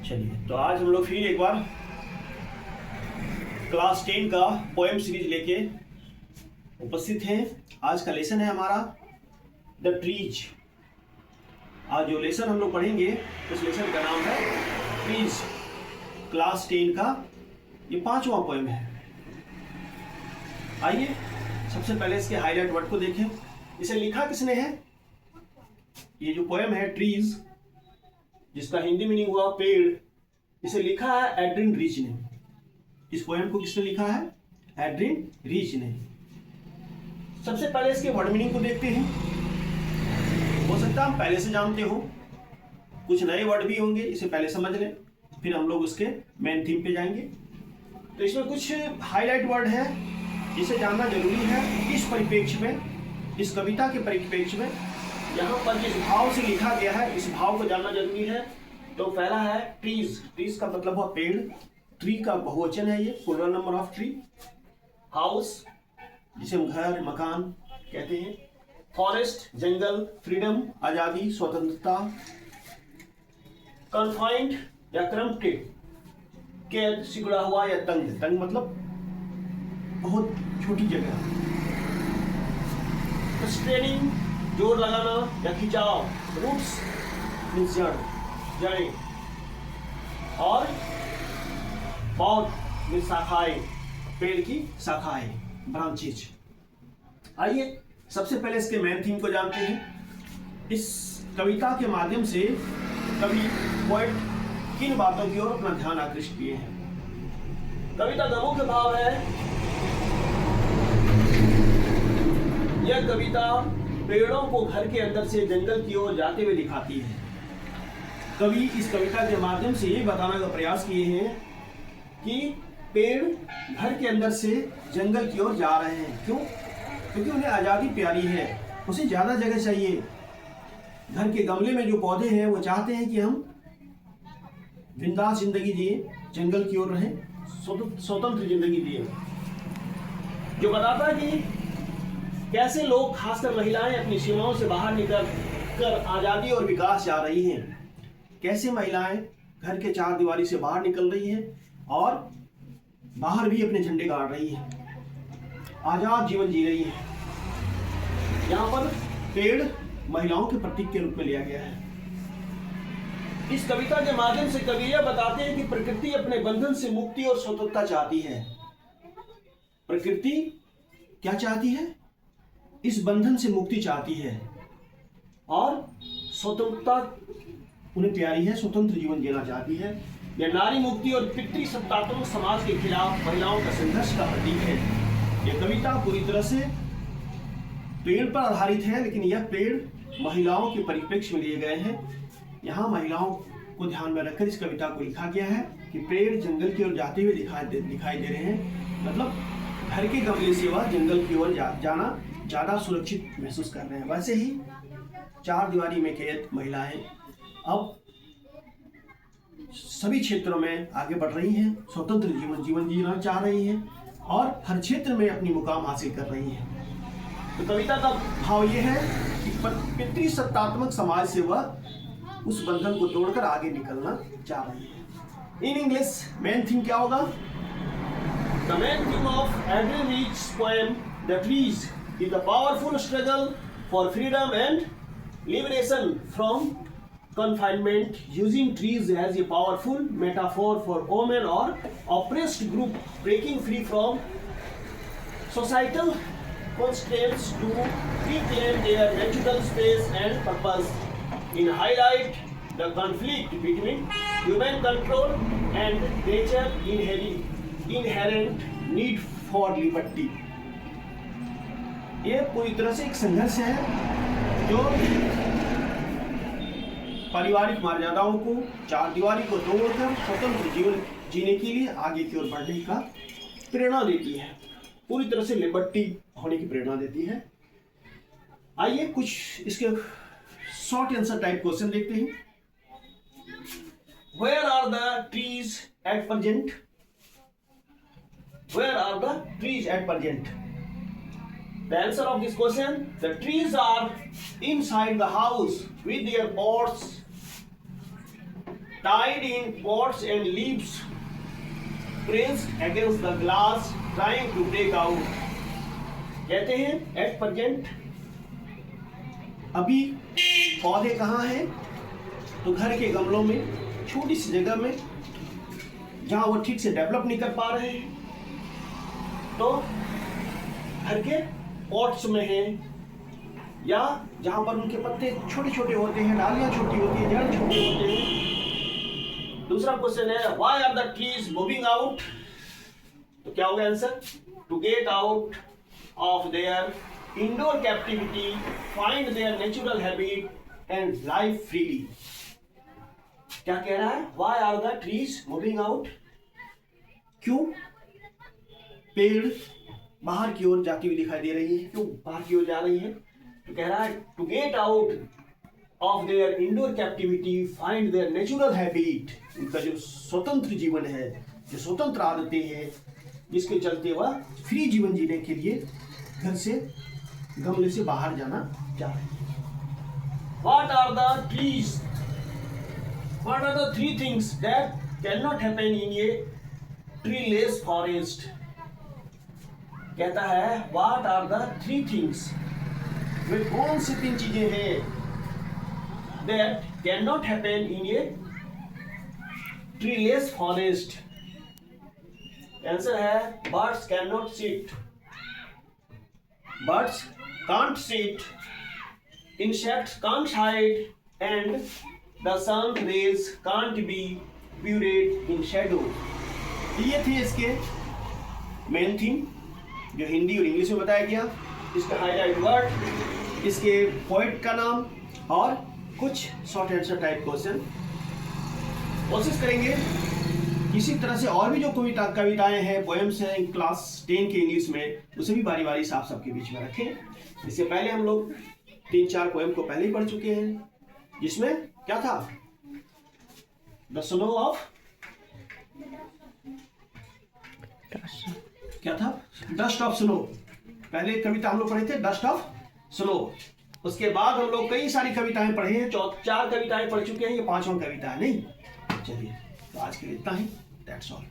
चलिए, तो आज हम लोग फिर एक बार क्लास 10 का पोएम सीरीज लेके उपस्थित हैं। आज का लेसन है हमारा द ट्रीज। आज जो लेसन हम लोग पढ़ेंगे उस लेसन का नाम है ट्रीज। क्लास 10 का ये 5वां पोएम है। आइए सबसे पहले इसके हाईलाइट वर्ड को देखें। इसे लिखा किसने है? ये जो पोएम है ट्रीज, जिसका हिंदी मीनिंग हुआ पेड़, इसे लिखा है एड्रिन रीच ने। इस पोएम को किसने लिखा है? एड्रिन रीच ने। सबसे पहले इसके वर्ड मीनिंग को देखते हैं। हो सकता है हम पहले से जानते हो, कुछ नए वर्ड भी होंगे, इसे पहले समझ लें, फिर हम लोग उसके मेन थीम पे जाएंगे। तो इसमें कुछ हाईलाइट वर्ड है जिसे जानना जरूरी है इस परिप्रेक्ष्य में, इस कविता के परिप्रेक्ष्य में। यहाँ पर जिस भाव से लिखा गया है इस भाव को जानना जरूरी है। तो पहला है ट्रीज। ट्रीज का मतलब हुआ पेड़। ट्री का बहुवचन है, ये plural number of tree. House जिसे हम घर मकान कहते हैं। फॉरेस्ट जंगल, फ्रीडम आजादी स्वतंत्रता। कन्फाइंड या क्रम्प्टेड, कैद सिकुड़ा हुआ या तंग। तंग मतलब बहुत छोटी जगह। स्ट्रेनिंग जोर लगाना या खिंचाव। रूट्स मीन्स जड़ें। और पॉट मीन्स शाखाएं, पेड़ की शाखाएं, ब्रांचेज। आइए सबसे पहले इसके मेन थीम को जानते हैं। इस कविता के माध्यम से कवि पोएट किन बातों की ओर अपना ध्यान आकृष्ट किए हैं? कविता का मुख्य भाव है, यह कविता पेड़ों को घर के अंदर से जंगल की ओर जाते हुए दिखाती है। कवि इस कविता के माध्यम से ये बताने का प्रयास किए हैं कि पेड़ घर के अंदर से जंगल की ओर जा रहे हैं। क्यों? क्योंकि उन्हें आज़ादी प्यारी है, उसे ज़्यादा जगह चाहिए। घर के गमले में जो पौधे हैं वो चाहते हैं कि हम बिंदास जिंदगी जिए, जंगल की ओर रहें, स्वतंत्र जिंदगी जिए। जो बताता है कि कैसे लोग, खासकर महिलाएं, अपनी सीमाओं से बाहर निकल कर आज़ादी और विकास जा रही हैं। कैसे महिलाएं घर के चार दीवारी से बाहर निकल रही हैं और बाहर भी अपने झंडे गाड़ रही हैं, आजाद जीवन जी रही हैं। यहाँ पर पेड़ महिलाओं के प्रतीक के रूप में लिया गया है। इस कविता के माध्यम से कवि यह बताते हैं कि प्रकृति अपने बंधन से मुक्ति और स्वतंत्रता चाहती है। प्रकृति क्या चाहती है? इस बंधन से मुक्ति चाहती है और स्वतंत्रता उन्हें प्यारी है, स्वतंत्र जीवन जीना चाहती है। यह नारी मुक्ति और पितृसत्तात्मक समाज के खिलाफ महिलाओं का संघर्ष का प्रतीक है। यह कविता पूरी तरह से पेड़ पर आधारित है, लेकिन यह पेड़ महिलाओं के परिप्रेक्ष्य में लिए गए हैं। यहाँ महिलाओं को ध्यान में रखकर इस कविता को लिखा गया है कि पेड़ जंगल की ओर जाते हुए दिखाई दे रहे हैं। मतलब घर के गमले से वह जंगल की ओर जाना ज़्यादा सुरक्षित महसूस कर रहे हैं। वैसे ही चार दीवारी में कैद महिलाएं अब सभी क्षेत्रों में आगे बढ़ रही हैं, स्वतंत्र जीवन जीना चाह रही हैं और हर क्षेत्र में अपनी मुकाम हासिल कर रही हैं। तो कविता का भाव यह है कि पितृसत्तात्मक समाज से वह उस बंधन को तोड़कर आगे निकलना चाह रही है। इन इंग्लिश मेन थीम क्या होगा? The main theme of Adrienne Rich's poem the trees is the powerful struggle for freedom and liberation from confinement, using trees as a powerful metaphor for women or oppressed group breaking free from societal constraints to reclaim their natural space and purpose. In highlight the conflict between human control and nature inherent need for liberty. ये पूरी तरह से एक संघर्ष है जो पारिवारिक मर्यादाओं को, चार दीवारी को तोड़कर स्वतंत्र जीवन जीने के लिए आगे की ओर बढ़ने का प्रेरणा देती है। पूरी तरह से लिबर्टी होने की प्रेरणा देती है। आइए कुछ इसके शॉर्ट आंसर टाइप क्वेश्चन देखते हैं। Where are the trees at present? Where are the trees at present? The answer of this question: the trees are inside the house with their pots tied in pots and leaves pressed against the glass trying to break out. कहते हैं at present अभी पौधे कहाँ हैं? तो घर के गमलों में, छोटी सी जगह में, जहां वो ठीक से डेवलप नहीं कर पा रहे हैं, तो घर के पॉट्स में हैं, या जहां पर उनके पत्ते छोटे छोटे होते हैं, डालियां छोटी होती है, जड़ छोटे होते हैं। दूसरा क्वेश्चन है why are the trees moving out? तो क्या होगा answer? To get out of their indoor captivity, find their natural habit and live freely. क्या कह रहा है? Why are the trees moving out? क्यों पेड़ बाहर की ओर जाती हुई दिखाई दे रही है? क्यों बाहर की ओर जा रही है? तो कह रहा है to get out of their indoor captivity, find their natural habit. उनका जो स्वतंत्र जीवन है, जो स्वतंत्र आदतें हैं, जिसके चलते वह फ्री जीवन जीने के लिए घर से, गमले से बाहर जाना चाह रहे हैं। What are the trees? What are the three things that cannot happen in a treeless forest? कहता है What are the three things? वे कौन सी तीन चीजें हैं that cannot happen in a treeless forest? Answer है birds cannot sit. Birds can't sit, insects can't hide, and the sun rays can't be buried in shadow. ये थे इसके main theme, जो हिंदी और इंग्लिश में बताया गया। इसका हाईलाइट वर्ड, इसके पोएट का नाम और कुछ शॉर्ट आंसर टाइप क्वेश्चन। कोशिश करेंगे किसी तरह से और भी जो कविताएं हैं, पोएम्स हैं क्लास 10 के इंग्लिश में, उसे भी बारी बारी साफ सबके बीच में रखें। इससे पहले हम लोग 3-4 पोएम को पहले ही पढ़ चुके हैं, जिसमें क्या था? द स्नो ऑफ, क्या था? Dust of snow. पहले कविता हम लोग पढ़े थे डस्ट ऑफ स्नो। उसके बाद हम लोग कई सारी कविताएं पढ़े हैं, 4 कविताएं पढ़ चुके हैं, ये 5वां कविता है नहीं। चलिए, तो आज के लिए इतना ही। That's all.